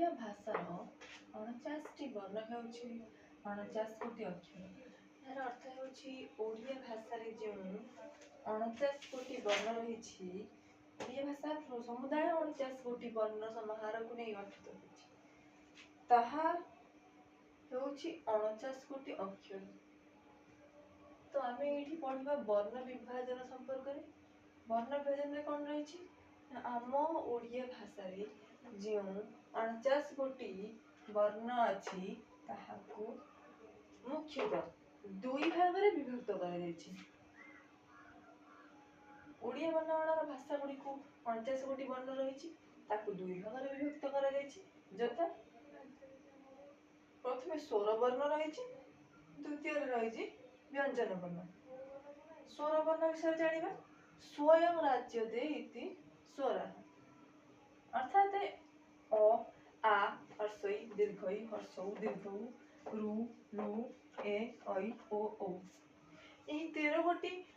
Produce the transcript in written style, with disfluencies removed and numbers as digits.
ଓଡ଼ିଆ ଭାଷାର 49ଟି ବର୍ଣ୍ଣ ହେଉଛି 49 କୋଟି ଅକ୍ଷର। ଏହାର ଅର୍ଥ ହେଉଛି ଓଡ଼ିଆ ଭାଷାରେ ଯେଉଁ 49 କୋଟି ବର୍ଣ୍ଣ ରହିଛି, ଓଡ଼ିଆ ଭାଷା ସମୁଦାୟ 49 କୋଟି ବର୍ଣ୍ଣ ସମାହାରକୁ ନେଇ ଗଠିତ ହୋଇଛି। ତାହା ହେଉଛି 49 କୋଟି ଅକ୍ଷର। ତ ଆମେ ଏଇଠି ପଢିବା ବର୍ଣ୍ଣ ବିଭାଜନ ସମ୍ପର୍କରେ। ବର୍ଣ୍ଣ ବିଭାଜନରେ କ'ଣ ରହିଛି? ଆମ ଓଡ଼ିଆ ଭାଷାରେ ଯେଉଁ 49 କୋଟି ବର୍ଣ୍ଣ ଅଛି ତାହାକୁ ମୁଖ୍ୟତଃ ଦୁଇ ଭାଗରେ ବିଭକ୍ତ କରାଯାଇଛି। ଓଡ଼ିଆ ବର୍ଣ୍ଣମାଳାର ଭାଷା ଗୁଡ଼ିକୁ 49 କୋଟି ବର୍ଣ୍ଣ ରହିଛି, ତାକୁ ଦୁଇ ଭାଗରେ ବିଭକ୍ତ କରାଯାଇଛି। ଯଥା ପ୍ରଥମେ ସ୍ୱର ବର୍ଣ୍ଣ ରହିଛି, ଦ୍ୱିତୀୟରେ ରହିଛି ବ୍ୟଞ୍ଜନ ବର୍ଣ୍ଣ। ସ୍ୱର ବର୍ଣ୍ଣ ବିଷୟରେ ଜାଣିବା। ସ୍ୱୟଂ ରାଜ୍ୟତେ ଇତି ସ୍ୱରାଃ, ଅର୍ଥାତ୍ ଅ, ଆ, ହର୍ଷଇ, ଦୀର୍ଘଇ, ହର୍ଷଉ, ଦୀର୍ଘଉ, ଋ, ଲୁ, ଏ, ଐ, ଓ, ଔ। ଏହି 13 ଗୋଟି